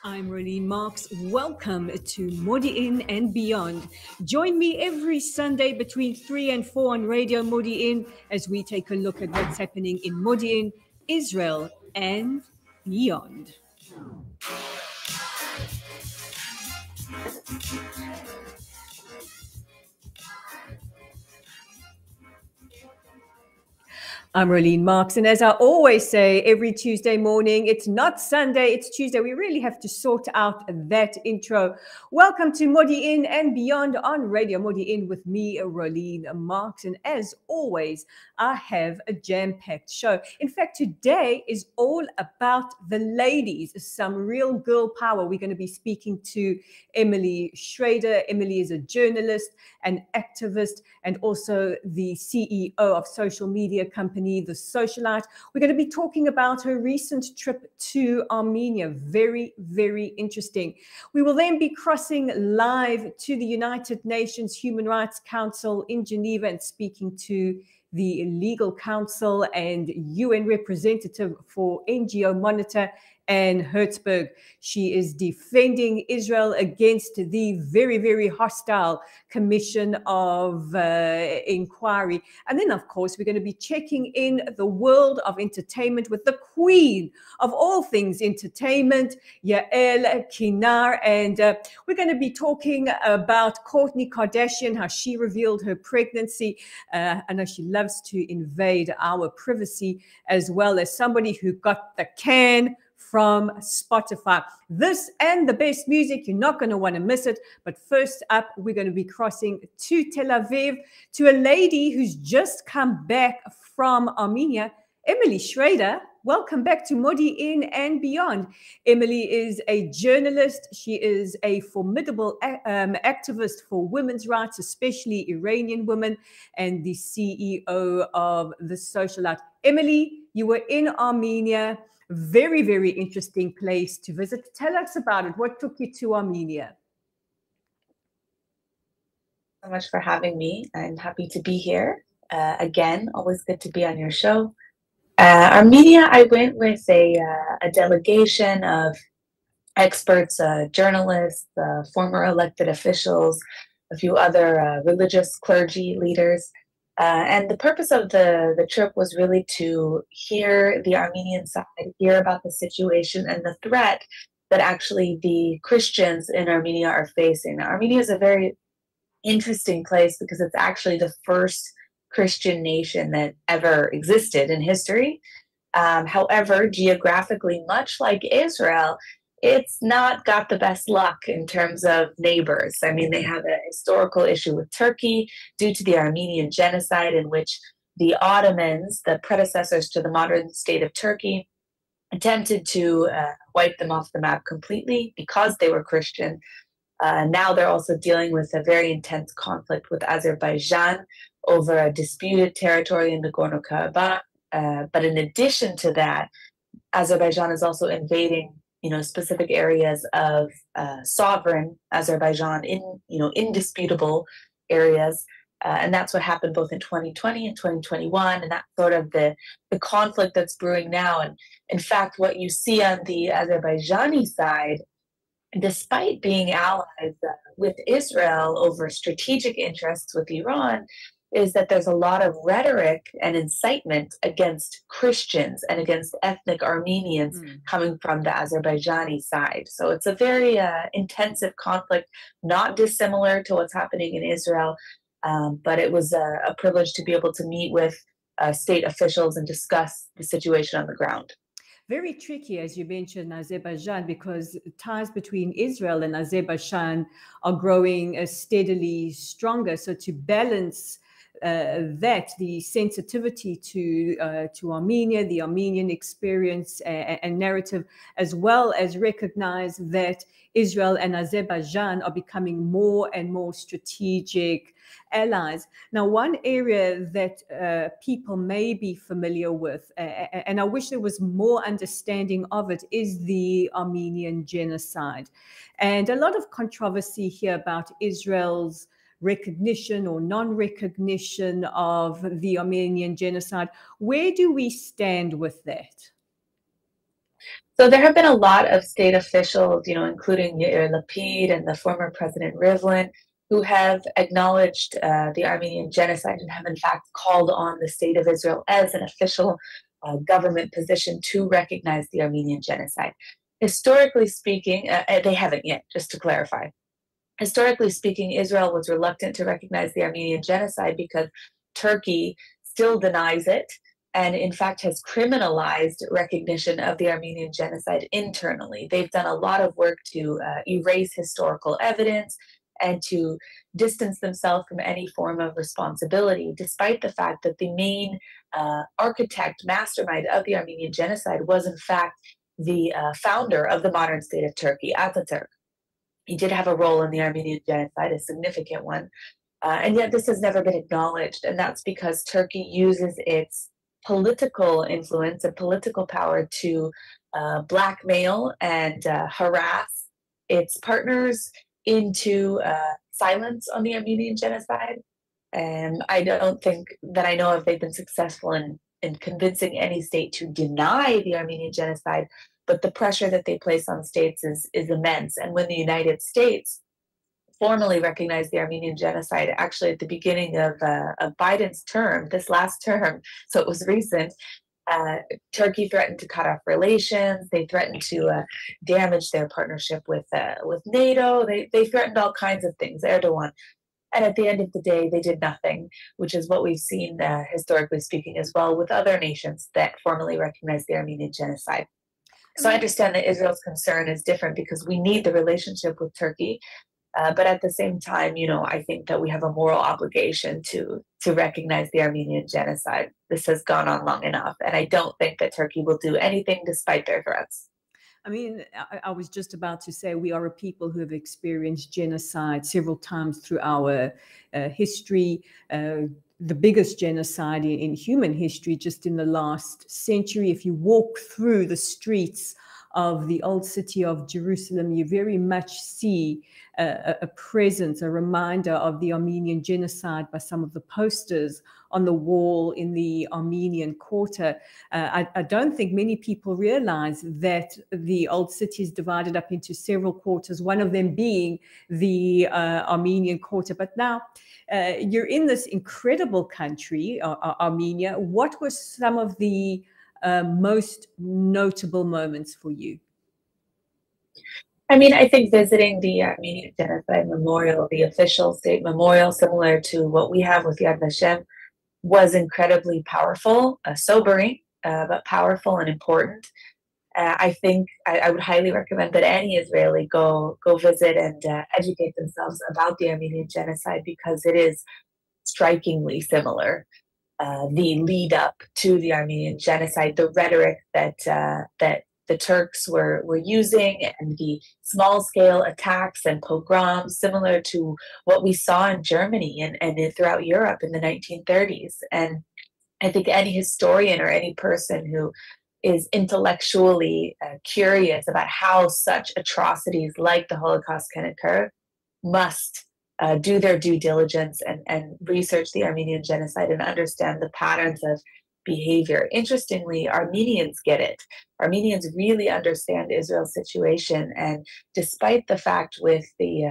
I'm Rolene Marks. Welcome to Modiin and Beyond. Join me every Sunday between 3 and 4 on Radio Modiin as we take a look at what's happening in Modiin, Israel, and beyond. I'm Rolene Marks, and as I always say, every Tuesday morning, it's not Sunday, it's Tuesday. We really have to sort out that intro. Welcome to Modiin and Beyond on Radio Modiin with me, Rolene Marks. And as always, I have a jam-packed show. In fact, today is all about the ladies, some real girl power. We're going to be speaking to Emily Schrader. Emily is a journalist, an activist, and also the CEO of social media company The Socialite. We're going to be talking about her recent trip to Armenia. Very, very interesting. We will then be crossing live to the United Nations Human Rights Council in Geneva and speaking to the legal counsel and UN representative for NGO Monitor and Herzberg. She is defending Israel against the very, very hostile Commission of Inquiry. And then, of course, we're going to be checking in the world of entertainment with the queen of all things entertainment, Yael, Kinar. And we're going to be talking about Kourtney Kardashian, how she revealed her pregnancy. I know she loves to invade our privacy, as well as somebody who got the can from Spotify. This and the best music, you're not going to want to miss it. But first up, we're going to be crossing to Tel Aviv to a lady who's just come back from Armenia, Emily Schrader. Welcome back to Modiin and Beyond. Emily is a journalist. She is a formidable activist for women's rights, especially Iranian women, and the CEO of The Socialite. Emily, you were in Armenia. Very, very interesting place to visit. Tell us about it. What took you to Armenia? So much for having me. I'm happy to be here. Again, always good to be on your show. Armenia, I went with a delegation of experts, journalists, former elected officials, a few other religious clergy leaders. And the purpose of the trip was really to hear the Armenian side, hear about the situation and the threat that actually the Christians in Armenia are facing. Now, Armenia is a very interesting place because it's actually the first Christian nation that ever existed in history. However, geographically, much like Israel, it's not got the best luck in terms of neighbors. I mean, they have a historical issue with Turkey due to the Armenian genocide, in which the Ottomans, the predecessors to the modern state of Turkey, attempted to wipe them off the map completely because they were Christian. Now they're also dealing with a very intense conflict with Azerbaijan over a disputed territory in Nagorno-Karabakh. But in addition to that, Azerbaijan is also invading, specific areas of sovereign Azerbaijan in, indisputable areas. And that's what happened both in 2020 and 2021. And that's sort of the conflict that's brewing now. And in fact, what you see on the Azerbaijani side, despite being allies with Israel over strategic interests with Iran, is that there's a lot of rhetoric and incitement against Christians and against ethnic Armenians coming from the Azerbaijani side. So it's a very intensive conflict, not dissimilar to what's happening in Israel, but it was a privilege to be able to meet with state officials and discuss the situation on the ground. Very tricky, as you mentioned, Azerbaijan, because ties between Israel and Azerbaijan are growing steadily stronger. So to balance that, the sensitivity to Armenia, the Armenian experience and narrative, as well as recognize that Israel and Azerbaijan are becoming more and more strategic allies. Now, one area that people may be familiar with, and I wish there was more understanding of it, is the Armenian genocide. And a lot of controversy here about Israel's recognition or non-recognition of the Armenian genocide. Where do we stand with that? So there have been a lot of state officials, including Yair Lapid and the former President Rivlin, who have acknowledged the Armenian genocide and have in fact called on the state of Israel as an official government position to recognize the Armenian genocide. Historically speaking, they haven't yet, just to clarify. Historically speaking, Israel was reluctant to recognize the Armenian genocide because Turkey still denies it and, in fact, has criminalized recognition of the Armenian genocide internally. They've done a lot of work to erase historical evidence and to distance themselves from any form of responsibility, despite the fact that the main architect, mastermind of the Armenian genocide was, in fact, the founder of the modern state of Turkey, Ataturk. He did have a role in the Armenian genocide, a significant one. And yet this has never been acknowledged. And that's because Turkey uses its political influence and political power to blackmail and harass its partners into silence on the Armenian genocide. And I don't think that I know if they've been successful in convincing any state to deny the Armenian genocide, but the pressure that they place on states is immense. And when the United States formally recognized the Armenian genocide, actually at the beginning of Biden's term, this last term, so it was recent, Turkey threatened to cut off relations. They threatened to damage their partnership with NATO. They threatened all kinds of things, Erdogan. And at the end of the day, they did nothing, which is what we've seen, historically speaking, as well with other nations that formally recognize the Armenian genocide. So I understand that Israel's concern is different because we need the relationship with Turkey. But at the same time, I think that we have a moral obligation to recognize the Armenian genocide. This has gone on long enough. And I don't think that Turkey will do anything despite their threats. I mean, I was just about to say we are a people who have experienced genocide several times through our history. The biggest genocide in human history just in the last century. If you walk through the streets of the old city of Jerusalem, you very much see a presence, a reminder of the Armenian genocide by some of the posters on the wall in the Armenian quarter. I don't think many people realize that the old city is divided up into several quarters, one of them being the Armenian quarter. But now you're in this incredible country, Armenia. What were some of the most notable moments for you? I mean, I think visiting the Armenian Genocide Memorial, the official state memorial, similar to what we have with Yad Vashem, was incredibly powerful, sobering, but powerful and important. I think I would highly recommend that any Israeli go visit and educate themselves about the Armenian Genocide because it is strikingly similar. The lead up to the Armenian Genocide, the rhetoric that the Turks were using, and the small-scale attacks and pogroms similar to what we saw in Germany and throughout Europe in the 1930s. And I think any historian or any person who is intellectually curious about how such atrocities like the Holocaust can occur must do their due diligence and research the Armenian genocide and understand the patterns of behavior. Interestingly, Armenians get it. Armenians really understand Israel's situation, and despite the fact with the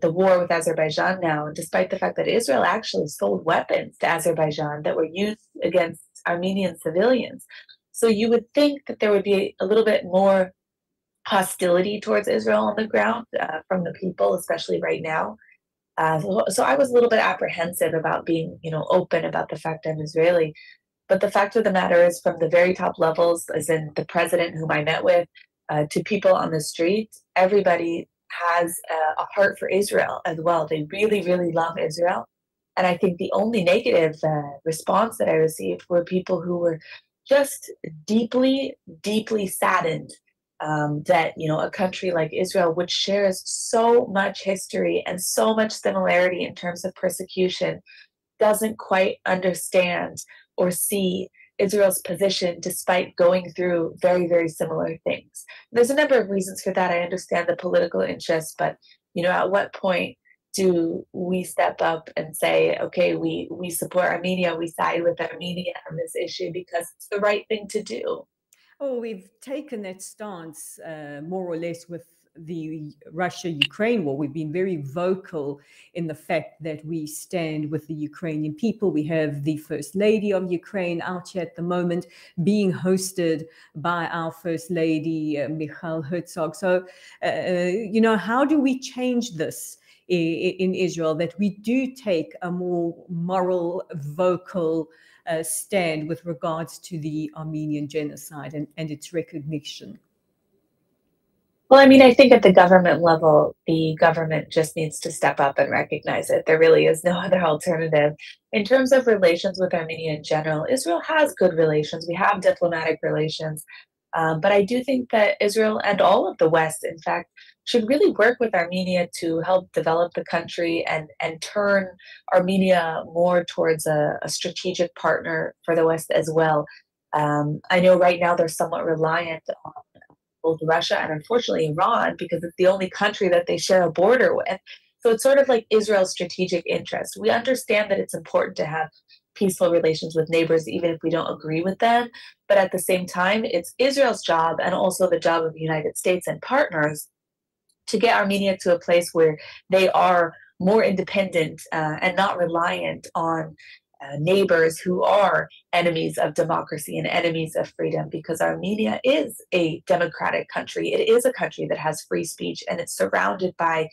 war with Azerbaijan now, despite the fact that Israel actually sold weapons to Azerbaijan that were used against Armenian civilians, so you would think that there would be a little bit more hostility towards Israel on the ground from the people, especially right now. So I was a little bit apprehensive about being, open about the fact I'm Israeli. But the fact of the matter is, from the very top levels, as in the president whom I met with, to people on the street, everybody has a heart for Israel as well. They really, really love Israel. And I think the only negative response that I received were people who were just deeply, deeply saddened that, a country like Israel, which shares so much history and so much similarity in terms of persecution, doesn't quite understand or see Israel's position despite going through very, very similar things. There's a number of reasons for that. I understand the political interest, but at what point do we step up and say, okay, we support Armenia, we side with Armenia on this issue because it's the right thing to do? Oh, we've taken that stance more or less with the Russia-Ukraine war. We've been very vocal in the fact that we stand with the Ukrainian people. We have the First Lady of Ukraine out here at the moment being hosted by our First Lady, Michael Herzberg. So, how do we change this in Israel, that we do take a more moral, vocal stand with regards to the Armenian genocide and its recognition? Well, I mean, I think at the government level, the government just needs to step up and recognize it. There really is no other alternative. In terms of relations with Armenia in general, Israel has good relations. We have diplomatic relations. But I do think that Israel and all of the West, in fact, should really work with Armenia to help develop the country and turn Armenia more towards a strategic partner for the West as well. I know right now they're somewhat reliant on both Russia and unfortunately Iran because it's the only country that they share a border with. So it's sort of like Israel's strategic interest. We understand that it's important to have peaceful relations with neighbors, even if we don't agree with them. But at the same time, it's Israel's job and also the job of the United States and partners to get Armenia to a place where they are more independent and not reliant on neighbors who are enemies of democracy and enemies of freedom, because Armenia is a democratic country. It is a country that has free speech, and it's surrounded by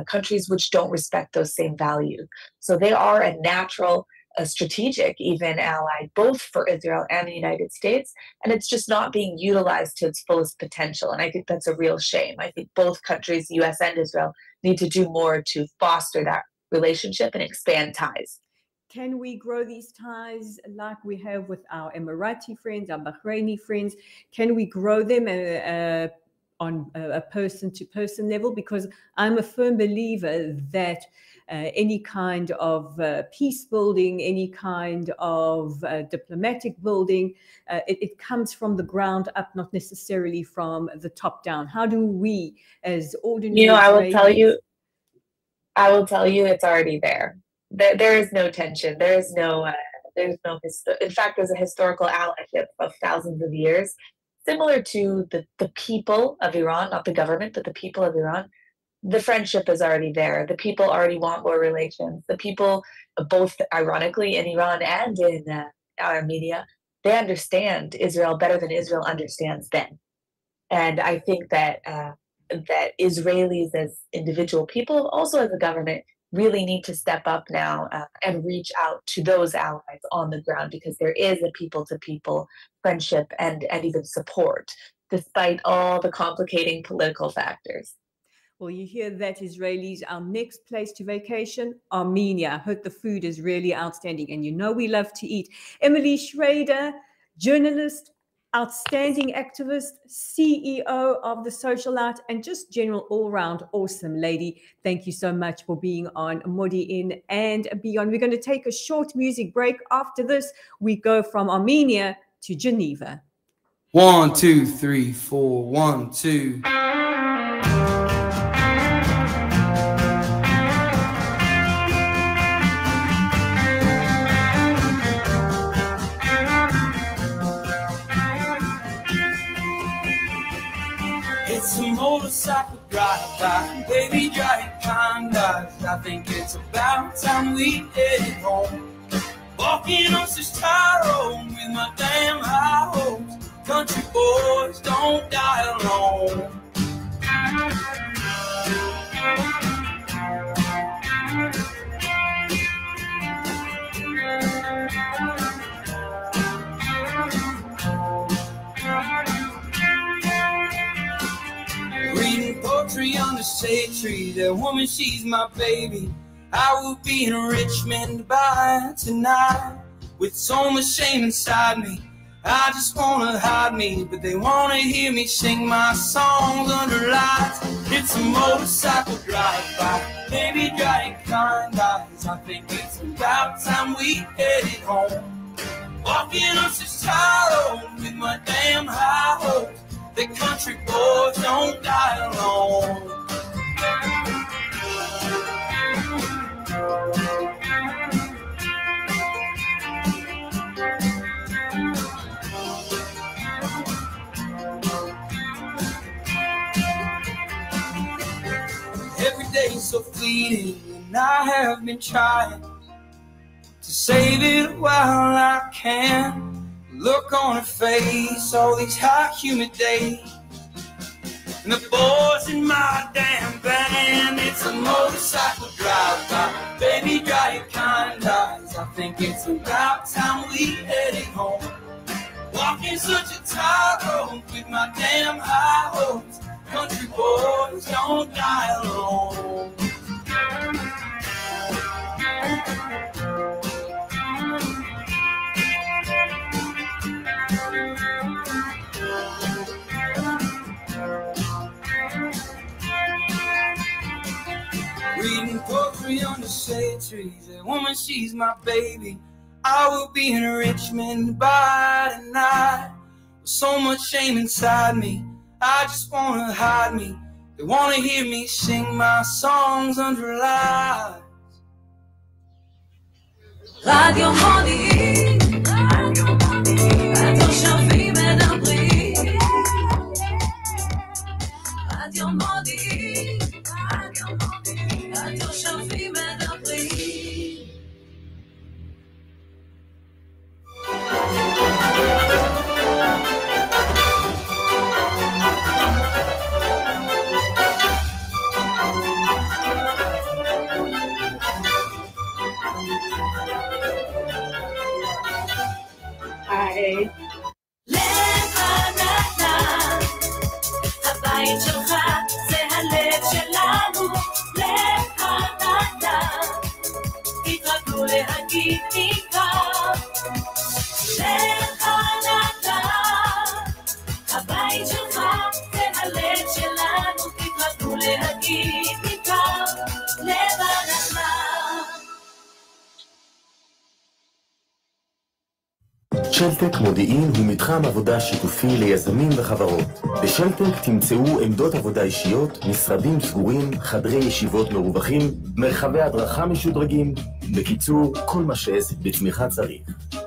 countries which don't respect those same values. So they are a natural, a strategic even ally, both for Israel and the United States, and it's just not being utilized to its fullest potential. And I think that's a real shame. I think both countries, US and Israel, need to do more to foster that relationship and expand ties. Can we grow these ties like we have with our Emirati friends, our Bahraini friends? Can we grow them on a person-to-person level? Because I'm a firm believer that any kind of peace building, any kind of diplomatic building, it comes from the ground up, not necessarily from the top down. How do we, as ordinary I will tell you, it's already there. There is no tension. In fact, there's a historical allyship of thousands of years, similar to the people of Iran, not the government, but the people of Iran. The friendship is already there. The people already want more relations. The people, both ironically in Iran and in Armenia, they understand Israel better than Israel understands them. And I think that that Israelis as individual people, also as a government, really need to step up now and reach out to those allies on the ground, because there is a people-to-people friendship and even support, despite all the complicating political factors. Well, you hear that, Israelis. Our next place to vacation, Armenia. I heard the food is really outstanding, and we love to eat. Emily Schrader, journalist, outstanding activist, CEO of The Social Out, and just general all-round awesome lady. Thank you so much for being on Modiin and Beyond. We're going to take a short music break. After this, we go from Armenia to Geneva. 1, 2, 3, 4, 1, 2. It's a motorcycle drive-by, baby driving conduct. I think it's about time we headed home. Walking on this tight road with my damn high hopes. Country boys don't die alone. Reading poetry on the shade tree. That woman, she's my baby. I will be in Richmond by tonight. With so much shame inside me, I just wanna hide me, but they wanna hear me sing my songs under lights. It's a motorcycle drive-by, baby driving kind eyes. I think it's about time we headed home. Walking up this tight road with my damn high hopes. The country boys don't die alone. so fleeting, and I have been trying to save it while I can. Look on her face, all these hot, humid days, and the boys in my damn band. It's a motorcycle drive-by, baby, dry your kind eyes. I think it's about time we headed home. Walking such a tightrope with my damn high hopes. Country boys don't die alone. Reading poetry under shade trees. A woman, she's my baby. I will be in Richmond by tonight. With so much shame inside me, I just wanna hide me. They wanna hear me sing my songs under lights. Radio Modiin, התושבים מדברים. רדיו מודיעין, התושבים מדברים. היי. לבננה, הבית שלך זה הלב שלנו. לבננה, תתרגלו להגיד מכאן. לבננה, הבית שלך זה הלב שלנו. תתרגלו להגיד מכאן. לבננה. שלטק מודיעין הוא מתחם עבודה שיתופי ליזמים וחברות. בשלטק תמצאו עמדות עבודה אישיות, משרדים סגורים, חדרי ישיבות מרווחים, מרחבי הדרכה משודרגים. בקיצור, כל מה שעסק בצמיחה צריך.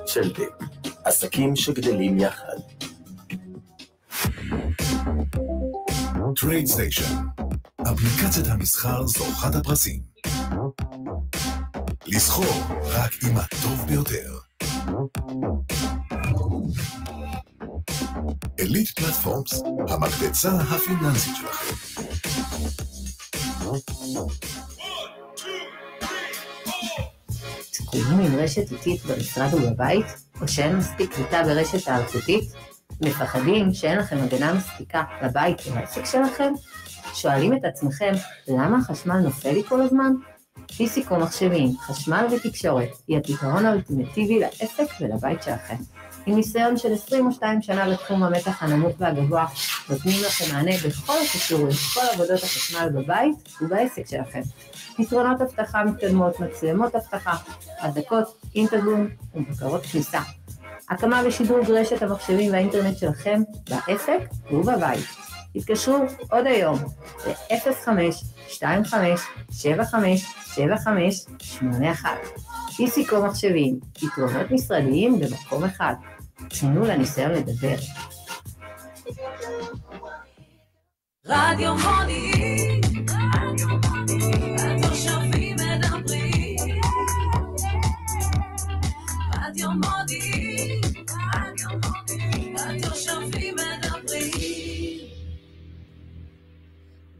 שלטק, עסקים שגדלים יחד. טרייד סטיישן, אפליקציית המסחר זוכת הפרסים. לסחור רק עם הטוב ביותר. אליט פלטפורמס, המקבצה הפיננסית שלכם. תקועים עם רשת איטית במשרד ובבית, או שאין מספיק קליטה ברשת האלחוטית? מפחדים שאין לכם הגנה מספיקה לבית ולעסק שלכם? שואלים את עצמכם, למה החשמל נופל לי כל הזמן? פיסיקו מחשבים, חשמל ותקשורת, היא הפתרון האולטימטיבי לעסק ולבית שלכם. עם ניסיון של 22 שנה בתחום המתח הנמוך והגבוה, נותנים לכם מענה בכל הקשור לכל עבודות החשמל בבית ובעסק שלכם. פתרונות אבטחה מתקדמות, מצלמות אבטחה, הדקות, אינטרנט ובקרות כניסה. הקמה ושדרוג רשת המחשבים והאינטרנט שלכם בעסק ובבית. התקשרו עוד היום ל-05-25-75-7581. פיסיקו מחשבים, פתרונות משרדיים במקום אחד. תנו לניסיון לדבר. רדיו מודיעין, התושבים מדברים. רדיו מודיעין, התושבים מדברים.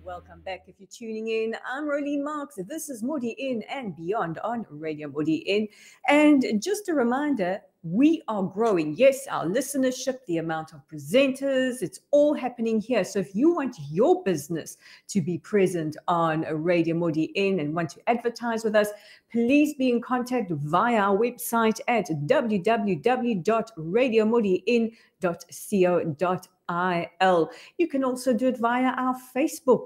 Welcome back. If you're tuning in, I'm Rolene Marks. This is Modiin and Beyond on Radio Modiin. And just a reminder, we are growing. Yes, our listenership, the amount of presenters, it's all happening here. So if you want your business to be present on Radio Modiin and want to advertise with us, please be in contact via our website at www.radiomodiin.co.il. You can also do it via our Facebook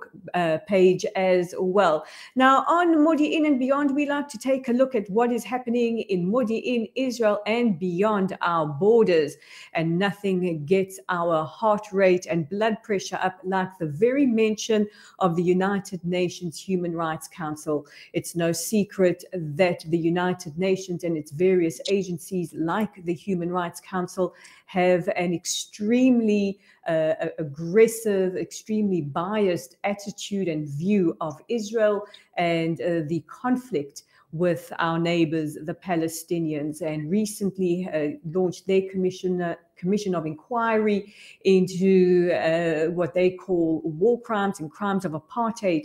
page as well. Now on Modiin and Beyond, we like to take a look at what is happening in Modiin, Israel and beyond our borders, and nothing gets our heart rate and blood pressure up like the very mention of the United Nations Human Rights Council. It's no secret that the United Nations and its various agencies like the Human Rights Council have an extremely aggressive, extremely biased attitude and view of Israel and the conflict with our neighbors, the Palestinians, and recently launched their commission of inquiry into what they call war crimes and crimes of apartheid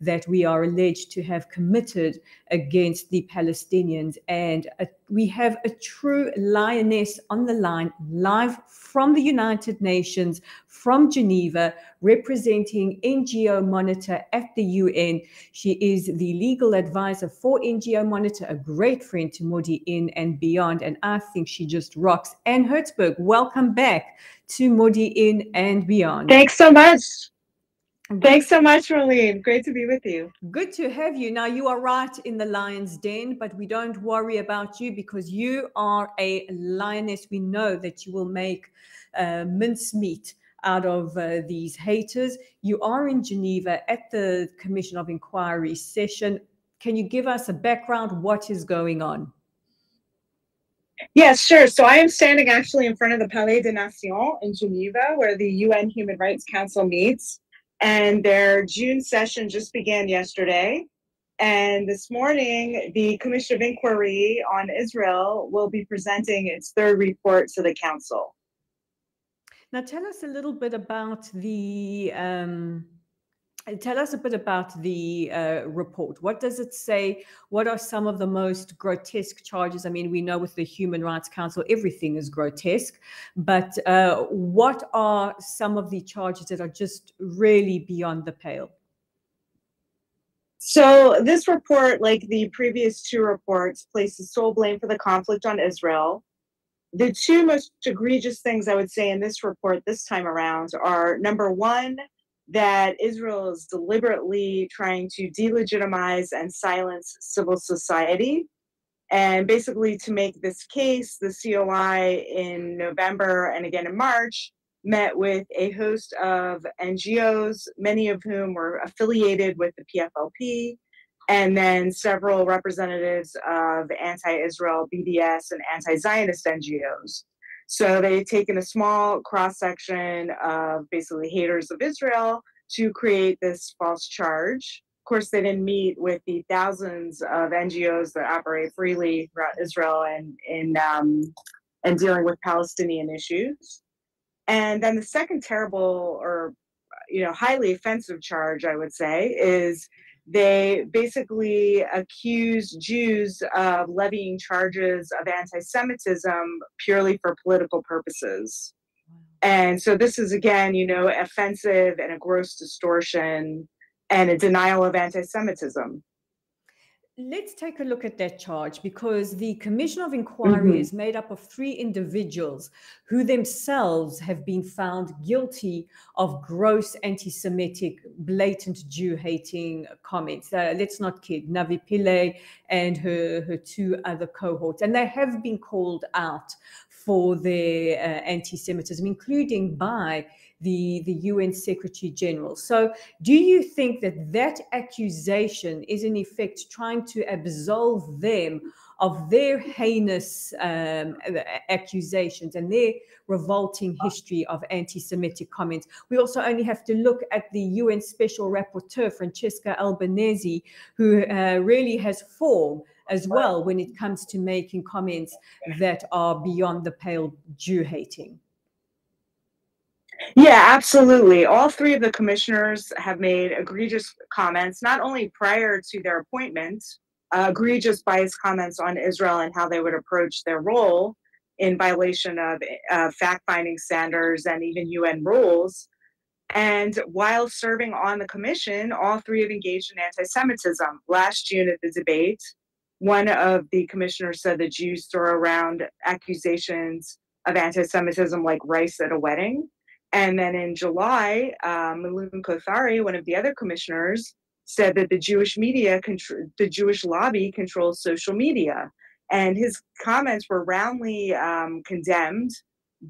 that we are alleged to have committed against the Palestinians. And we have a true lioness on the line, live from the United Nations, from Geneva, representing NGO Monitor at the UN. She is the legal advisor for NGO Monitor, a great friend to Modiin and beyond, and I think she just rocks. And Herzberg, welcome back to Modiin and beyond. Thanks so much. Thanks so much, Rolene. Great to be with you. Good to have you. Now, you are right in the lion's den, but we don't worry about you because you are a lioness. We know that you will make mincemeat out of these haters. You are in Geneva at the Commission of Inquiry session. Can you give us a background? What is going on? Yes, sure. So I am standing actually in front of the Palais des Nations in Geneva, where the UN Human Rights Council meets. And their June session just began yesterday. And this morning, the Commission of Inquiry on Israel will be presenting its third report to the Council. Now, tell us a little bit about the report. What does it say? What are some of the most grotesque charges? I mean, we know with the Human Rights Council, everything is grotesque, but what are some of the charges that are just really beyond the pale? So this report, like the previous two reports, places sole blame for the conflict on Israel. The two most egregious things I would say in this report this time around are, number one, that Israel is deliberately trying to delegitimize and silence civil society. And basically, to make this case, the COI in November and again in March met with a host of NGOs, many of whom were affiliated with the PFLP, and then several representatives of anti-Israel BDS and anti-Zionist NGOs. So they've taken a small cross-section of basically haters of Israel to create this false charge. Of course, they didn't meet with the thousands of NGOs that operate freely throughout Israel and dealing with Palestinian issues. And then the second terrible or highly offensive charge, I would say, is they basically accuse Jews of levying charges of anti-Semitism purely for political purposes. And so this is, again, offensive and a gross distortion and a denial of anti-Semitism. Let's take a look at that charge, because the Commission of Inquiry is made up of 3 individuals who themselves have been found guilty of gross anti-Semitic, blatant Jew-hating comments. Let's not kid, Navi Pillay and her 2 other cohorts. And they have been called out for their anti-Semitism, including by the UN Secretary General. So do you think that that accusation is in effect trying to absolve them of their heinous accusations and their revolting history of anti-Semitic comments? We also only have to look at the UN Special Rapporteur, Francesca Albanese, who really has form as well when it comes to making comments that are beyond the pale Jew-hating. Yeah, absolutely. All 3 of the commissioners have made egregious comments, not only prior to their appointment, egregious biased comments on Israel and how they would approach their role in violation of fact-finding standards and even UN rules. And while serving on the commission, all 3 have engaged in anti-Semitism. Last June at the debate, one of the commissioners said that Jews throw around accusations of anti-Semitism like rice at a wedding. And then in July, Malum Kothari, one of the other commissioners, said that the Jewish media, the Jewish lobby controls social media. And his comments were roundly condemned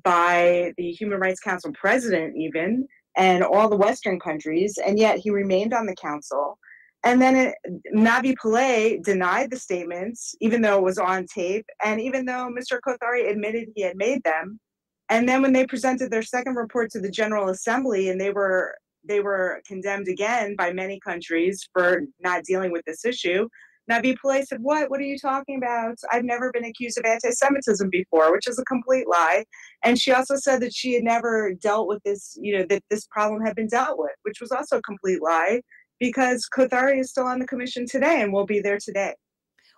by the Human Rights Council president even, and all the Western countries, and yet he remained on the council. And then Navi Pillay denied the statements, even though it was on tape, and even though Mr. Kothari admitted he had made them. And then when they presented their second report to the General Assembly, and they were condemned again by many countries for not dealing with this issue, Navi Pillay said, what are you talking about? I've never been accused of anti-Semitism before, which is a complete lie. And she also said that she had never dealt with this, that this problem had been dealt with, which was also a complete lie, because Kothari is still on the commission today and will be there today.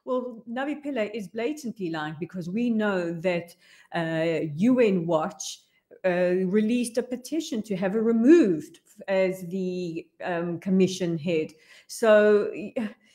Well, Navi Pillay is blatantly lying, because we know that UN Watch released a petition to have her removed as the commission head. So,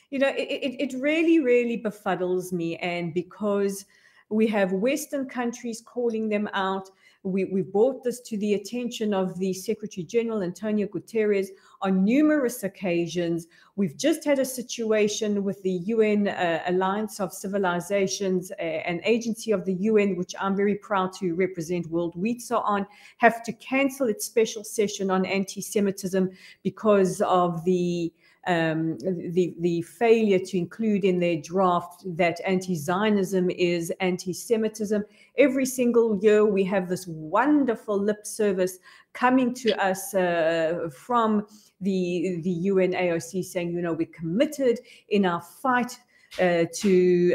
it really, really befuddles me. And because we have Western countries calling them out, we've brought this to the attention of the Secretary General, Antonio Guterres, on numerous occasions. We've just had a situation with the UN Alliance of Civilizations, an agency of the UN, which I'm very proud to represent World WITSA on, have to cancel its special session on anti-Semitism because of the failure to include in their draft that anti-Zionism is anti-Semitism. Every single year we have this wonderful lip service coming to us from the UN AOC saying, we're committed in our fight to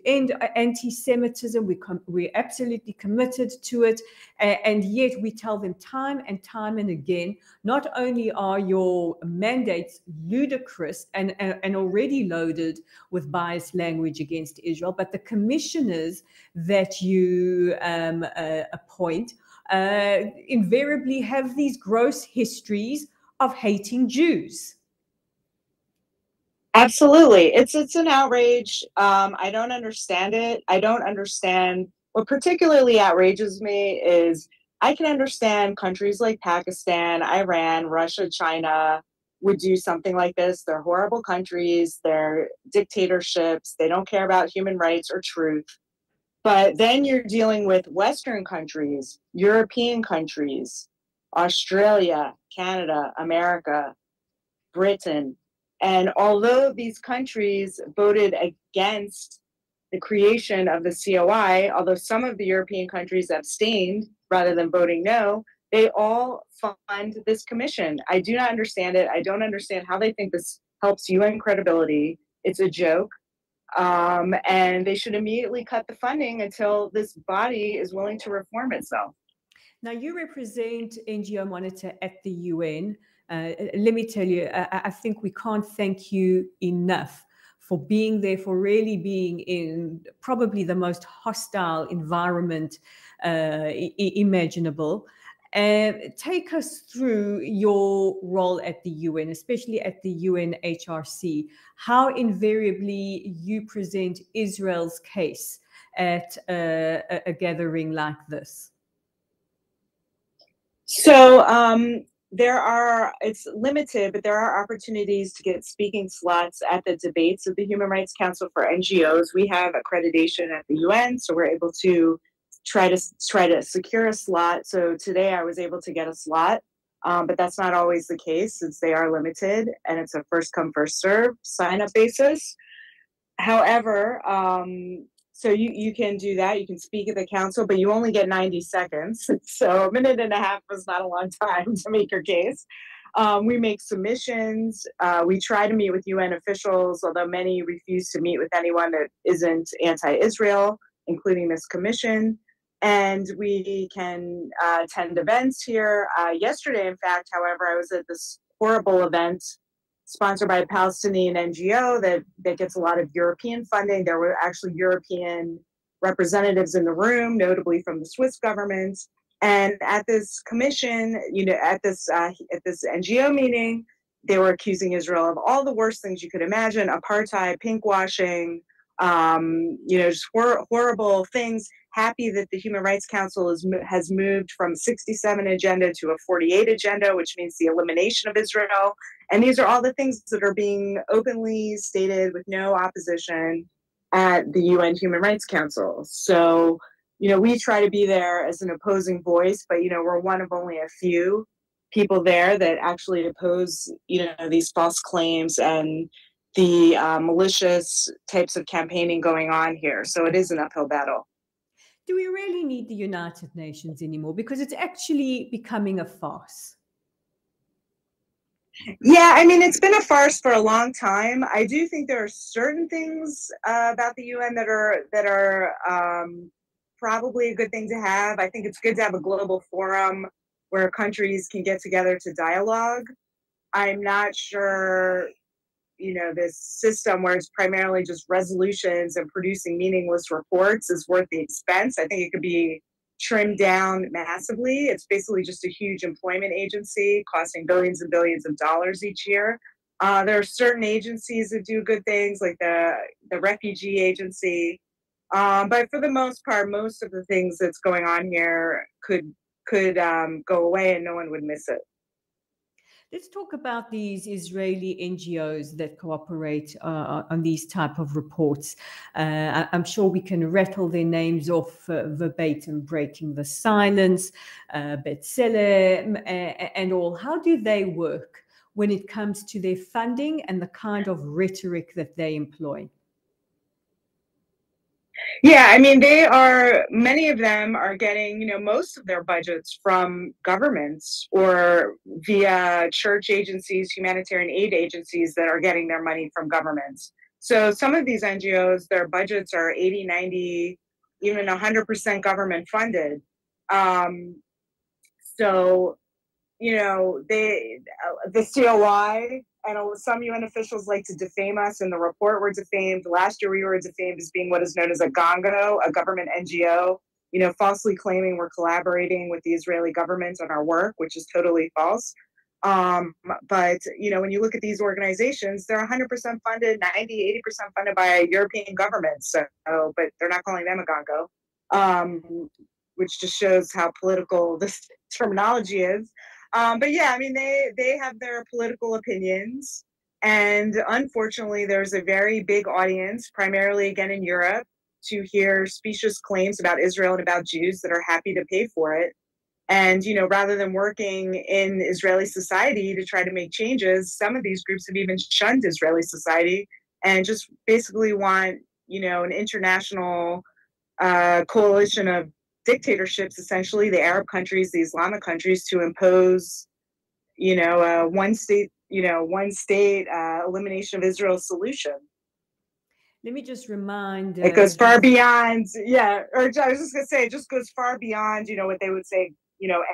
end anti-Semitism. We're absolutely committed to it, and yet we tell them time and time and again, not only are your mandates ludicrous and already loaded with biased language against Israel, but the commissioners that you appoint invariably have these gross histories of hating Jews. Absolutely. It's an outrage. I don't understand it. I don't understand. What particularly outrages me is I can understand countries like Pakistan, Iran, Russia, China would do something like this. They're horrible countries. They're dictatorships. They don't care about human rights or truth. But then you're dealing with Western countries, European countries, Australia, Canada, America, Britain. And although these countries voted against the creation of the COI, although some of the European countries abstained rather than voting no, they all fund this commission. I do not understand it. I don't understand how they think this helps UN credibility. It's a joke. And they should immediately cut the funding until this body is willing to reform itself. Now, you represent NGO Monitor at the UN. Let me tell you, I think we can't thank you enough for being there, for really being in probably the most hostile environment imaginable. Take us through your role at the UN, especially at the UNHRC, how invariably you present Israel's case at a gathering like this. So it's limited, but there are opportunities to get speaking slots at the debates of the Human Rights Council for NGOs. We have accreditation at the UN, so we're able to try to secure a slot. So today I was able to get a slot, but that's not always the case since they are limited and it's a first come, first serve sign up basis. However, so you can do that. You can speak at the council, but you only get 90 seconds. So a minute and a half is not a long time to make your case. We make submissions. We try to meet with UN officials, although many refuse to meet with anyone that isn't anti-Israel, including this commission. And we can attend events here. Yesterday, in fact, however, I was at this horrible event sponsored by a Palestinian NGO that gets a lot of European funding. There were actually European representatives in the room, notably from the Swiss government. And at this commission, at this NGO meeting, they were accusing Israel of all the worst things you could imagine: apartheid, pinkwashing, just horrible things. Happy that the Human Rights Council has moved from 67 agenda to a 48 agenda, which means the elimination of Israel. And these are all the things that are being openly stated with no opposition. at the UN Human Rights Council. So, we try to be there as an opposing voice, but, we're one of only a few people there that actually oppose, these false claims and the malicious types of campaigning going on here. So it is an uphill battle. Do we really need the United Nations anymore? Because it's actually becoming a farce. Yeah, I mean, it's been a farce for a long time. I do think there are certain things about the UN that are probably a good thing to have. I think it's good to have a global forum where countries can get together to dialogue. I'm not sure, this system where it's primarily just resolutions and producing meaningless reports is worth the expense. I think it could be trimmed down massively. It's basically just a huge employment agency costing billions and billions of dollars each year. There are certain agencies that do good things, like the refugee agency. But for the most part, most of the things that's going on here could go away and no one would miss it. Let's talk about these Israeli NGOs that cooperate on these type of reports. I'm sure we can rattle their names off verbatim: Breaking the Silence, B'Tselem, and all. How do they work when it comes to their funding and the kind of rhetoric that they employ? Yeah, I mean, many of them are getting, most of their budgets from governments or via church agencies, humanitarian aid agencies that are getting their money from governments. So some of these NGOs, their budgets are 80, 90, even 100% government funded. So, the COI and some UN officials like to defame us. In the report, we're defamed. Last year, we were defamed as being what is known as a gongo, a government NGO, falsely claiming we're collaborating with the Israeli government on our work, which is totally false. But, when you look at these organizations, they're 100% funded, 90, 80% funded by European governments. So, but they're not calling them a gongo, which just shows how political this terminology is. But yeah, I mean, they have their political opinions. And unfortunately, there's a very big audience, primarily again in Europe, to hear specious claims about Israel and about Jews that are happy to pay for it. And, rather than working in Israeli society to try to make changes, some of these groups have even shunned Israeli society and just basically want, an international coalition of dictatorships, essentially the Arab countries, the Islamic countries, to impose, one state elimination of Israel's solution. Let me just remind. It goes far beyond, or I was just going to say, it just goes far beyond, what they would say,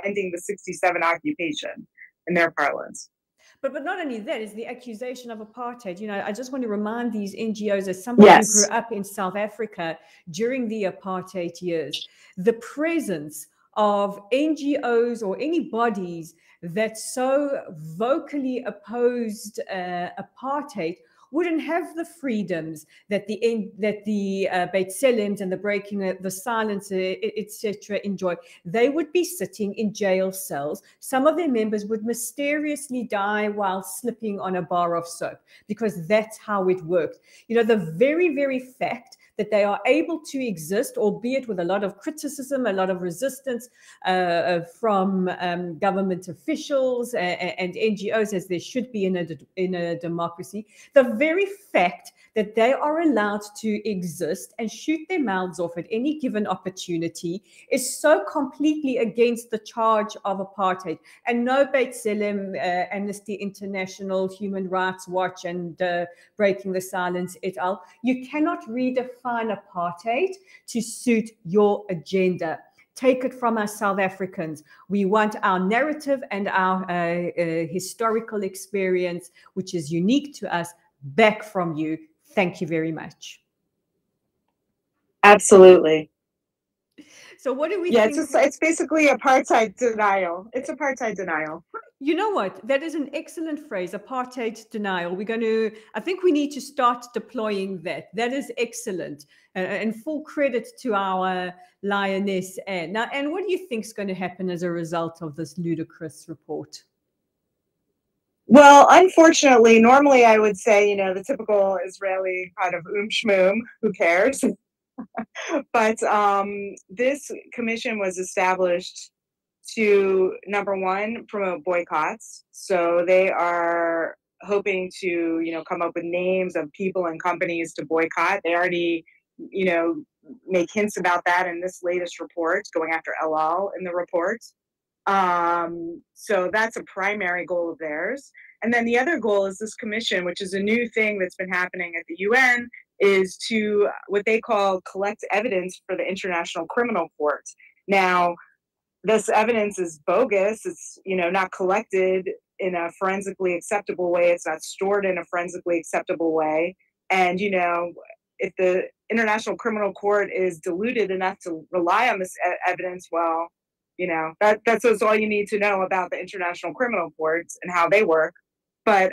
ending the 67 occupation in their parlance. But not only that, is the accusation of apartheid. I just want to remind these NGOs, as somebody who grew up in South Africa during the apartheid years, the presence of NGOs or any bodies that so vocally opposed apartheid wouldn't have the freedoms that the B'Tselems and the Breaking the Silence, etc. enjoy. They would be sitting in jail cells. Some of their members would mysteriously die while slipping on a bar of soap, because that's how it worked. The very, very fact that they are able to exist, albeit with a lot of criticism, a lot of resistance from government officials and NGOs, as there should be in a democracy. The very fact that they are allowed to exist and shoot their mouths off at any given opportunity is so completely against the charge of apartheid. And no B'Tselem, Amnesty International, Human Rights Watch, and Breaking the Silence et al., you cannot redefine apartheid to suit your agenda. Take it from us South Africans. We want our narrative and our historical experience, which is unique to us, back from you. Thank you very much. Absolutely. So what do we think? It's basically apartheid denial. It's apartheid denial. You know what? That is an excellent phrase, apartheid denial. I think we need to start deploying that. That is excellent. And full credit to our lioness, Anne. Now, Anne, what do you think is going to happen as a result of this ludicrous report? Well, unfortunately, normally I would say, the typical Israeli kind of shmoom, who cares? But this commission was established to, number one, promote boycotts. So they are hoping to, come up with names of people and companies to boycott. They already, make hints about that in this latest report, going after El Al in the report. So that's a primary goal of theirs. And then the other goal is this commission, which is a new thing that's been happening at the UN, is to what they call collect evidence for the International Criminal Court. Now, this evidence is bogus. It's, not collected in a forensically acceptable way. It's not stored in a forensically acceptable way. And, if the International Criminal Court is deluded enough to rely on this evidence, well, that's all you need to know about the International Criminal Courts and how they work. But,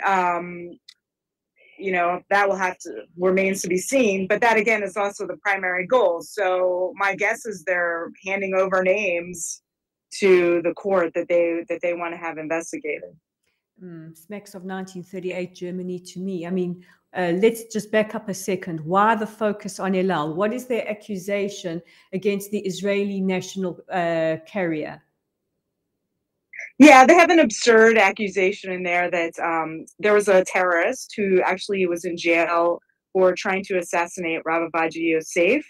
that remains to be seen. But that, again, is also the primary goal. So my guess is they're handing over names to the court that they want to have investigated. Smacks of 1938 Germany to me. I mean, let's just back up a second. Why the focus on El Al? What is their accusation against the Israeli national carrier? Yeah, they have an absurd accusation in there that there was a terrorist who actually was in jail for trying to assassinate Rabbi Ovadia Yosef,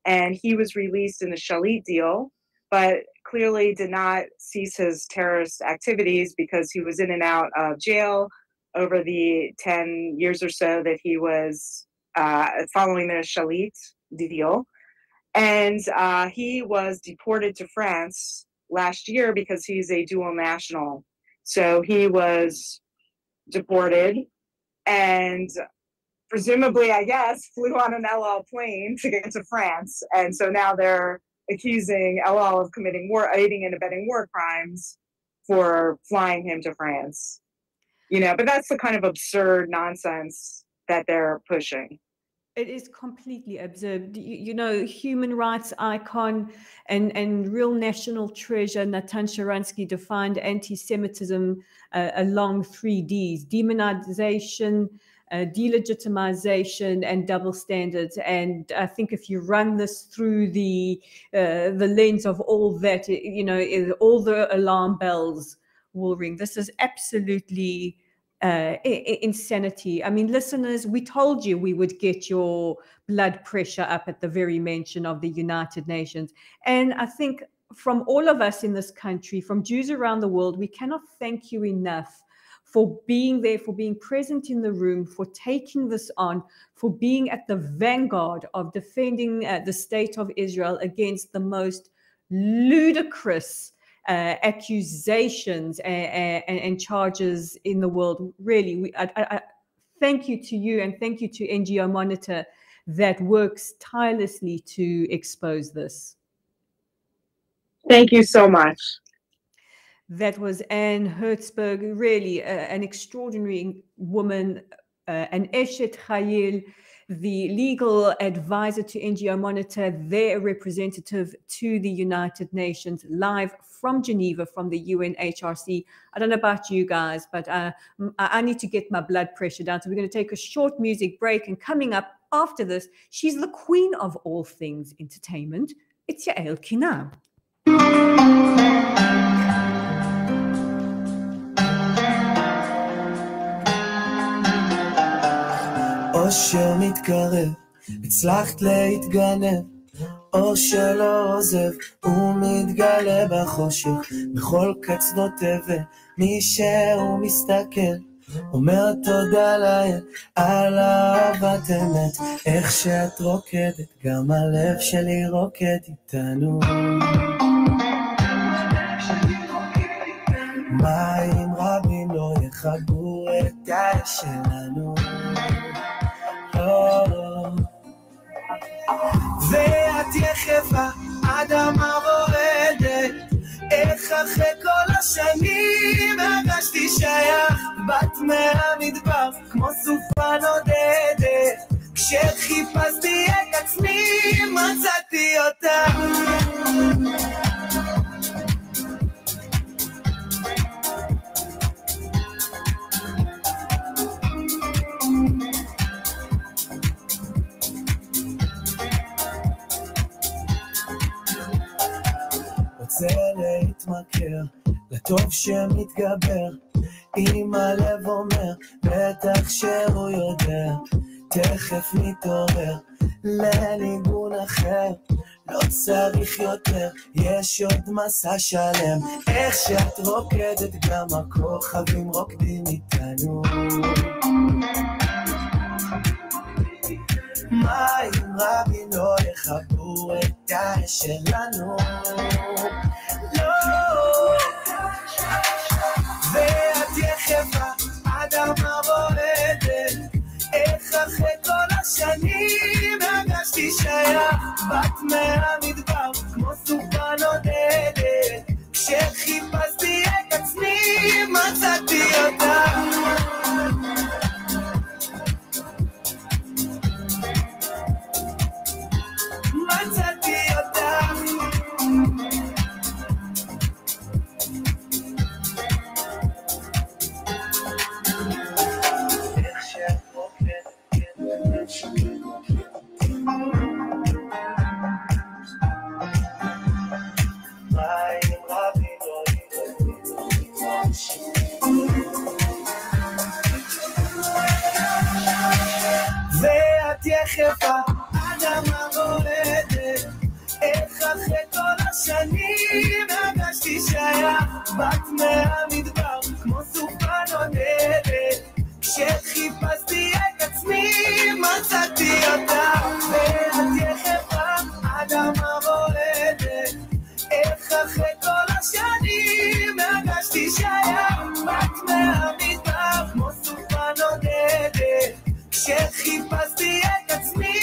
and he was released in the Shalit deal, but clearly did not cease his terrorist activities because he was in and out of jail over the 10 years or so that he was following the Shalit deal. And he was deported to France last year because he's a dual national. So he was deported and presumably, I guess, flew on an El Al plane to get to France. And so now they're accusing El Al of committing aiding and abetting war crimes for flying him to France. But that's the kind of absurd nonsense that they're pushing. It is completely absurd. Human rights icon and real national treasure Natan Sharansky defined anti-Semitism along 3 Ds: demonization, delegitimization, and double standards. And I think if you run this through the lens of all that, all the alarm bells will ring. This is absolutely insanity. I mean, listeners, we told you we would get your blood pressure up at the very mention of the United Nations. And I think from all of us in this country, from Jews around the world, we cannot thank you enough for being there, for being present in the room, for taking this on, for being at the vanguard of defending the state of Israel against the most ludicrous accusations and charges in the world. Really, I thank you to you, and thank you to NGO Monitor that works tirelessly to expose this. Thank you so much. That was Anne Herzberg, really an extraordinary woman, an Eshet Chayil, the legal advisor to NGO Monitor, their representative to the United Nations, live from Geneva, from the UNHRC. I don't know about you guys, but I need to get my blood pressure down. So we're going to take a short music break. And coming up after this, she's the queen of all things entertainment. It's Yael Kinar. אושר מתקרב, הצלחת להתגנב, אור שלא עוזב, הוא מתגלה בחושך, בכל קצוות תבל, מי שהוא מסתכל, אומר תודה לאל, על אהבת אמת, איך שאת רוקדת, גם הלב שלי רוקד איתנו. מים רבים לא יחגו את האש שלנו. ואת יחפה אדמה רועדת, איך אחרי כל השנים הרגשתי שייך, בת מהמדבר כמו סופה נודדת, כשחיפשתי את עצמי מצאתי אותה. הטוב שמתגבר, אם הלב אומר, בטח שהוא יודע, תכף נתעורר לניגון אחר, לא צריך יותר, יש עוד מסע שלם, איך שאת רוקדת גם הכוכבים רוקדים איתנו. מים רבים לא יחברו את האש שלנו, לא, ואת יחפה אדמה רועדת, איך אחרי כל השנים הרגשתי שייך, בת מהמדבר כמו סופה נודדת, כשחיפשתי את עצמי מצאתי אותה. מצאתי אותך, איך שאת רוקדת, מים רבים לא ואת יחפה אדמה רועדת, איך אחרי כל השנים הרגשתי שייך, בת מהמדבר כמו סופה נודדת, כשחיפשתי את עצמי מצאתי אותה. ואת יחפה אדמה רועדת, איך אחרי כל השנים הרגשתי שייך, בת מהמדבר כמו סופה נודדת, כשחיפשתי את עצמי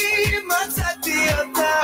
מצאתי אותה.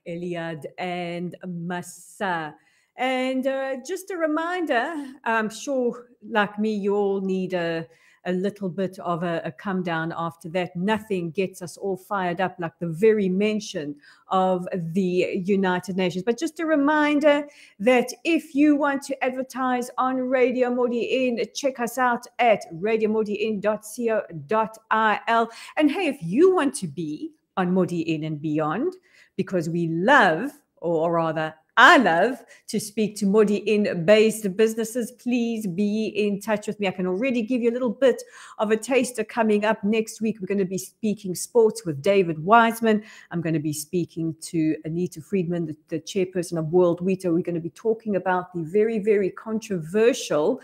Eliad and Massa. And just a reminder, I'm sure like me, you all need a little bit of a come down after that. Nothing gets us all fired up like the very mention of the United Nations. But just a reminder that if you want to advertise on Radio Modiin, check us out at radiomodiin.co.il. And hey, if you want to be on Modiin and beyond, because we love, or rather I love to speak to Modiin-based businesses, please be in touch with me. I can already give you a little bit of a taster coming up next week. We're going to be speaking sports with David Wiseman. I'm going to be speaking to Anita Friedman, the chairperson of World WITA. We're going to be talking about the very, very controversial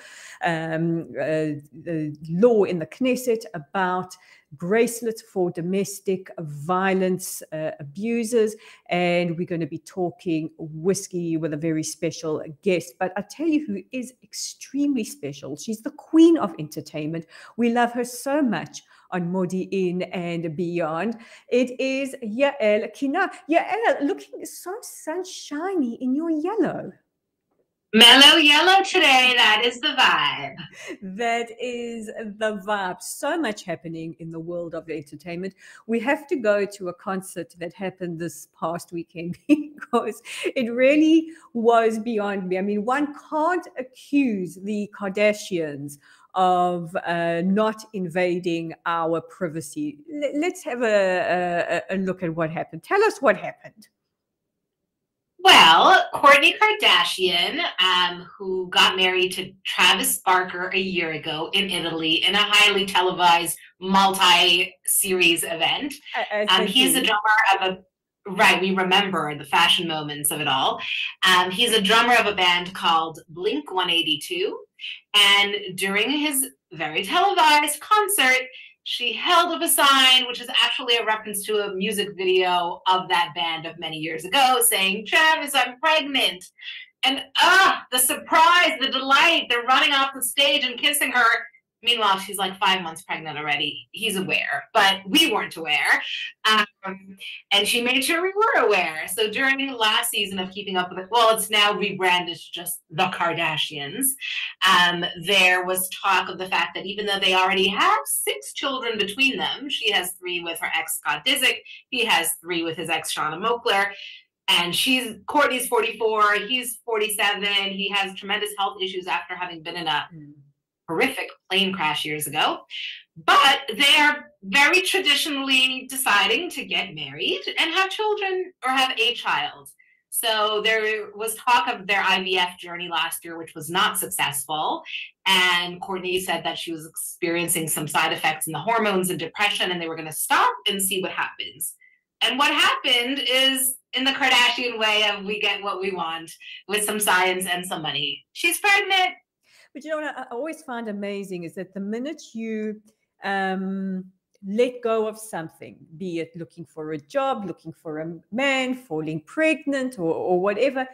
law in the Knesset about bracelets for domestic violence abusers, and we're going to be talking whiskey with a very special guest. But I tell you who is extremely special. She's the queen of entertainment. We love her so much on Modiin and beyond. It is Yael Kinar. Yael, looking so sunshiny in your yellow. Mellow yellow today, that is the vibe. That is the vibe. So much happening in the world of entertainment. We have to go to a concert that happened this past weekend because it really was beyond me. I mean, one can't accuse the Kardashians of not invading our privacy. Let's have a look at what happened. Tell us what happened. Well, Kourtney Kardashian, who got married to Travis Barker a year ago in Italy in a highly televised multi-series event. He's a drummer of right, we remember the fashion moments of it all. He's a drummer of a band called Blink 182. And during his very televised concert, she held up a sign, which is actually a reference to a music video of that band of many years ago, saying, "Travis, I'm pregnant." And the surprise, the delight, they're running off the stage and kissing her. Meanwhile, she's like 5 months pregnant already. He's aware, but we weren't aware. And she made sure we were aware. So during the last season of Keeping Up with It, well, it's now rebranded as just The Kardashians. There was talk of the fact that even though they already have 6 children between them, she has 3 with her ex, Scott Disick. He has 3 with his ex, Shauna Mokler. And Kourtney's 44, he's 47. He has tremendous health issues after having been in a horrific plane crash years ago. But they are very traditionally deciding to get married and have children or have a child. So there was talk of their IVF journey last year, which was not successful. And Courtney said that she was experiencing some side effects in the hormones and depression, and they were going to stop and see what happens. And what happened is, in the Kardashian way of we get what we want with some science and some money, she's pregnant. But you know what I always find amazing is that the minute you let go of something, be it looking for a job, looking for a man, falling pregnant, or whatever,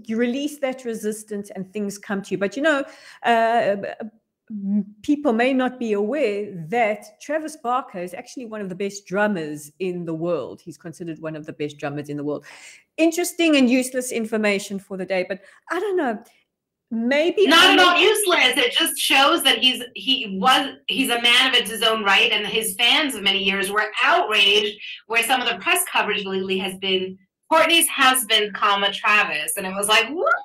you release that resistance and things come to you. But you know, people may not be aware that Travis Barker is actually one of the best drummers in the world. He's considered one of the best drummers in the world. Interesting and useless information for the day, but I don't know. Maybe not at all useless. It just shows that he's a man of his own right, and his fans of many years were outraged where some of the press coverage lately has been Courtney's husband, Travis, and it was like, what?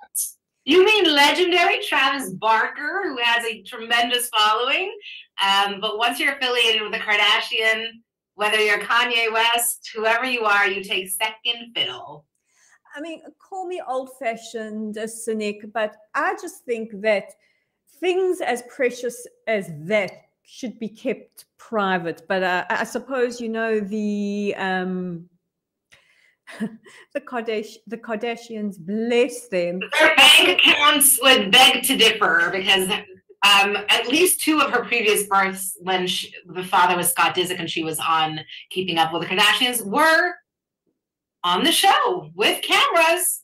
You mean legendary Travis Barker, who has a tremendous following? But once you're affiliated with the Kardashian, whether you're Kanye West, whoever you are, you take second fiddle. I mean, call me old-fashioned, a cynic, but I just think that things as precious as that should be kept private. But I suppose, you know, the Kardashians, bless them. Their bank accounts would beg to differ because at least two of her previous births, when the father was Scott Disick and she was on Keeping Up with the Kardashians, were on the show with cameras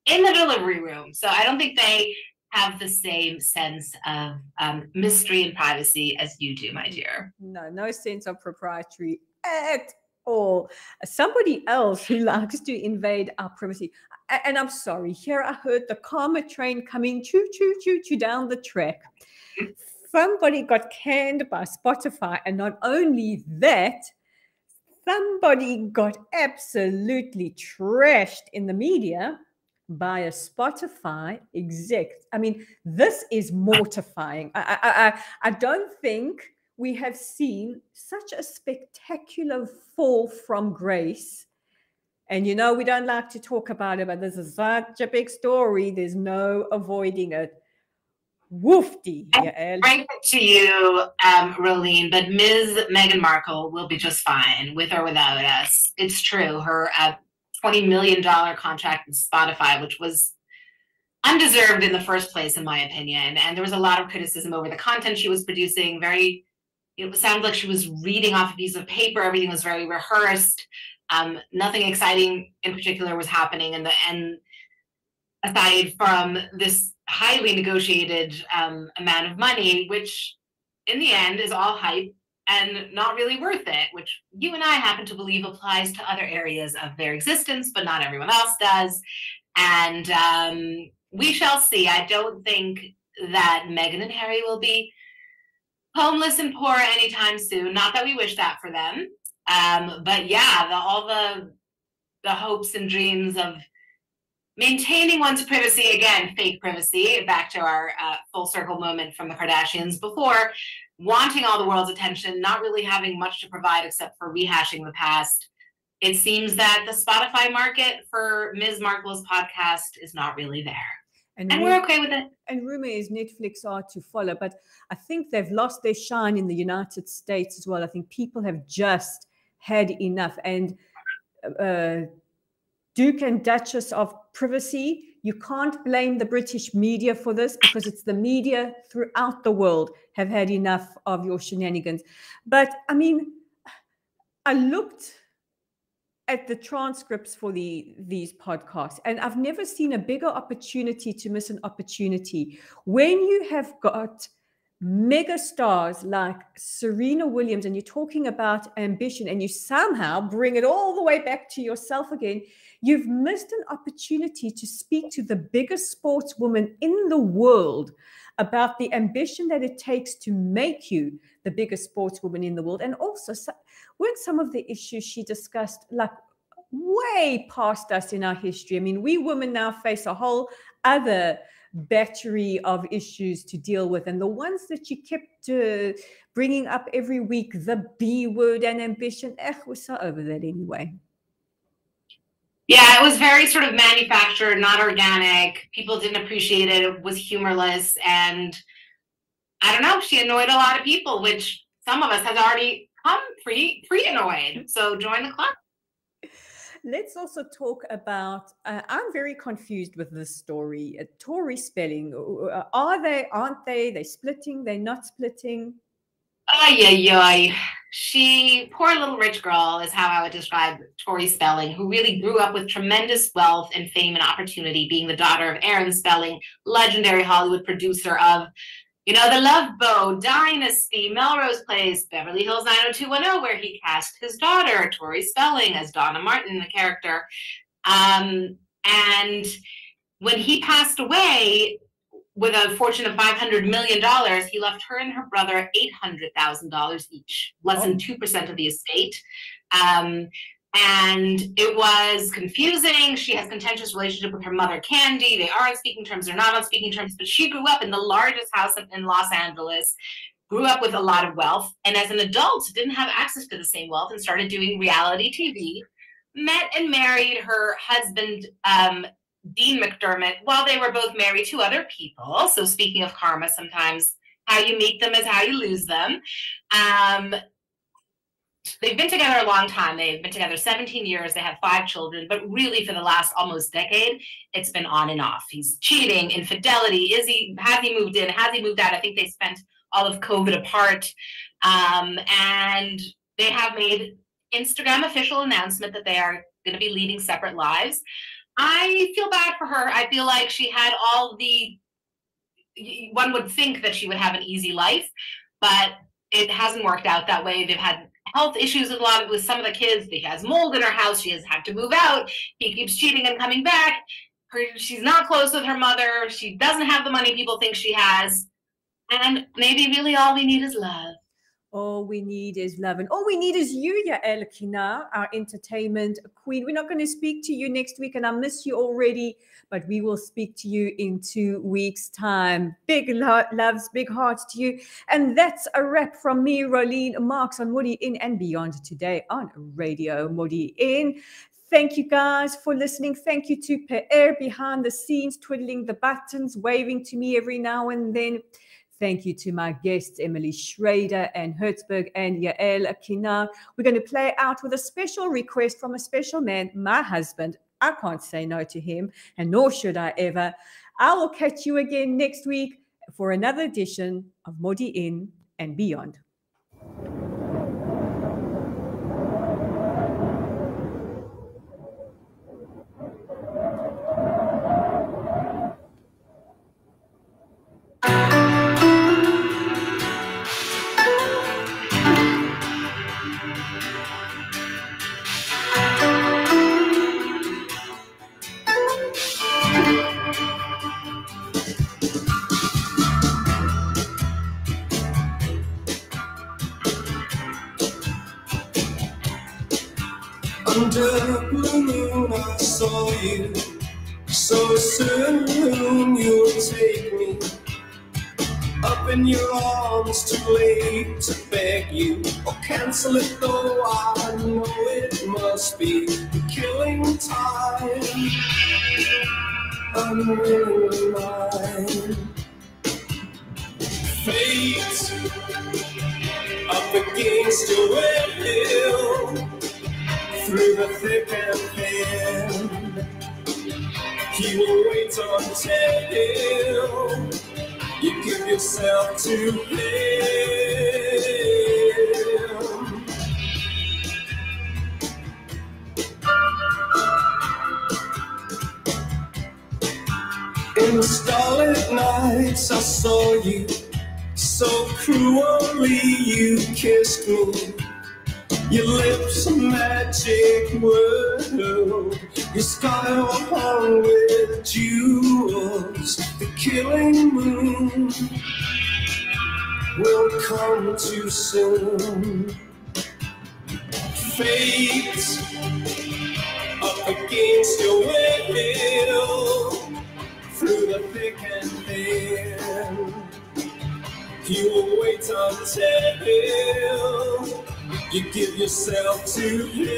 in the delivery room. So I don't think they have the same sense of mystery and privacy as you do, my dear. No sense of proprietary at all. Somebody else who likes to invade our privacy. And I'm sorry, here I heard the karma train coming choo down the track. Somebody got canned by Spotify, and not only that, somebody got absolutely trashed in the media by a Spotify exec. I mean, this is mortifying. I don't think we have seen such a spectacular fall from grace. And you know, we don't like to talk about it, but this is such a big story. There's no avoiding it. Woofty, Yael. Bring it to you, Rolene, but Ms. Meghan Markle will be just fine with or without us. It's true. Her $20 million contract with Spotify, which was undeserved in the first place, in my opinion. And there was a lot of criticism over the content she was producing. It sounded like she was reading off a piece of paper. Everything was very rehearsed. Nothing exciting in particular was happening. And aside from this highly negotiated amount of money, which in the end is all hype and not really worth it, which you and I happen to believe applies to other areas of their existence, but not everyone else does. And we shall see. I don't think that Meghan and Harry will be homeless and poor anytime soon. Not that we wish that for them. But yeah, all the hopes and dreams of maintaining one's privacy, again, fake privacy, back to our full circle moment from the Kardashians before, wanting all the world's attention, not really having much to provide except for rehashing the past. It seems that the Spotify market for Ms. Markle's podcast is not really there. And we're okay with it. And rumor is Netflix are to follow, but I think they've lost their shine in the United States as well. I think people have just had enough. And Duke and Duchess of privacy, you can't blame the British media for this because it's the media throughout the world have had enough of your shenanigans. But I mean, I looked at the transcripts for these podcasts, and I've never seen a bigger opportunity to miss an opportunity. When you have got mega stars like Serena Williams and you're talking about ambition and you somehow bring it all the way back to yourself again, you've missed an opportunity to speak to the biggest sportswoman in the world about the ambition that it takes to make you the biggest sportswoman in the world. And also, weren't some of the issues she discussed like way past us in our history? I mean, we women now face a whole other battery of issues to deal with. And the ones that you kept bringing up every week, the B word and ambition, we're so over that anyway. Yeah, it was very sort of manufactured, not organic. People didn't appreciate it. It was humorless. And I don't know, she annoyed a lot of people, which some of us has already come pre-annoyed. So join the club. Let's also talk about, I'm very confused with this story. Tory spelling. Are they, aren't they? They're splitting, they're not splitting. She, poor little rich girl, is how I would describe Tori Spelling, who really grew up with tremendous wealth and fame and opportunity, being the daughter of Aaron Spelling, legendary Hollywood producer of, you know, The Love Boat, Dynasty, Melrose Place, Beverly Hills 90210, where he cast his daughter, Tori Spelling, as Donna Martin, the character. And when he passed away, with a fortune of $500 million, he left her and her brother $800,000 each, less than 2% of the estate. And it was confusing. She has a contentious relationship with her mother, Candy. They are on speaking terms, they're not on speaking terms, but she grew up in the largest house in Los Angeles, grew up with a lot of wealth, and as an adult didn't have access to the same wealth and started doing reality TV, met and married her husband, Dean McDermott, while they were both married to other people. So speaking of karma, sometimes how you meet them is how you lose them. They've been together a long time. They've been together 17 years. They have 5 children, but really for the last almost decade, it's been on and off. He's cheating, infidelity. Has he moved in? Has he moved out? I think they spent all of COVID apart. And they have made Instagram official announcement that they are going to be leading separate lives. I feel bad for her. I feel like she had one would think that she would have an easy life, but it hasn't worked out that way. They've had health issues with some of the kids. He has mold in her house. She has had to move out. He keeps cheating and coming back. She's not close with her mother. She doesn't have the money people think she has. And maybe really all we need is love. All we need is love. And all we need is you, Yael Kinar, our entertainment queen. We're not going to speak to you next week, and I miss you already, but we will speak to you in 2 weeks' time. Big loves, big hearts to you. And that's a wrap from me, Rolene Marks, on Modiin and Beyond today on Radio Modiin. Thank you guys for listening. Thank you to Pe'er behind the scenes, twiddling the buttons, waving to me every now and then. Thank you to my guests, Emily Schrader and Herzberg and Yael Kinar. We're going to play out with a special request from a special man, my husband. I can't say no to him, and nor should I ever. I will catch you again next week for another edition of Modiin and Beyond. Under the blue moon I saw you, so soon you'll take me up in your arms, too late to beg you or cancel it, though I know it must be killing time, unwillingly mine. Fate up against your will, through the thick and thin, he will wait until you give yourself to him. In the starlit nights I saw you, so cruelly you kissed me. Your lips a magic world, your sky all hung with jewels. The killing moon will come too soon. Fate up against your will, through the thick and thin. He will wait until you give yourself to him.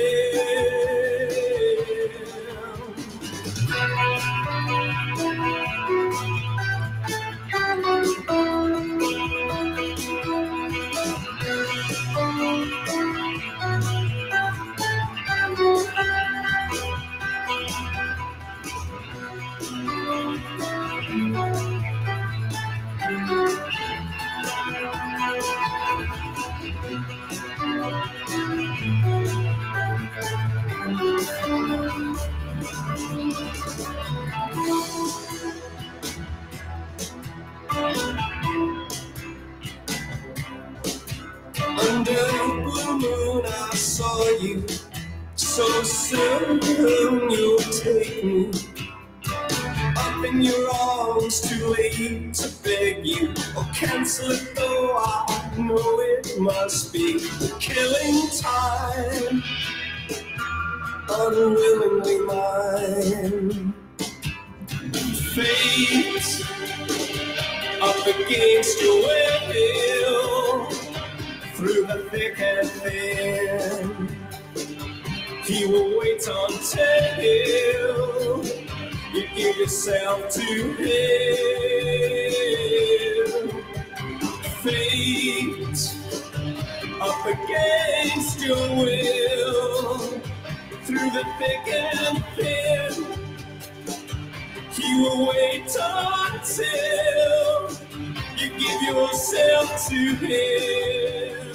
Under the blue moon I saw you, so soon you'll take me up in your arms, too late to beg you or cancel it, though I know it must be killing time, unwillingly mine. Fate up against your will, through the thick and thin. He will wait until you give yourself to him. Fate up against your will, through the thick and thin. He will wait until you give yourself to him.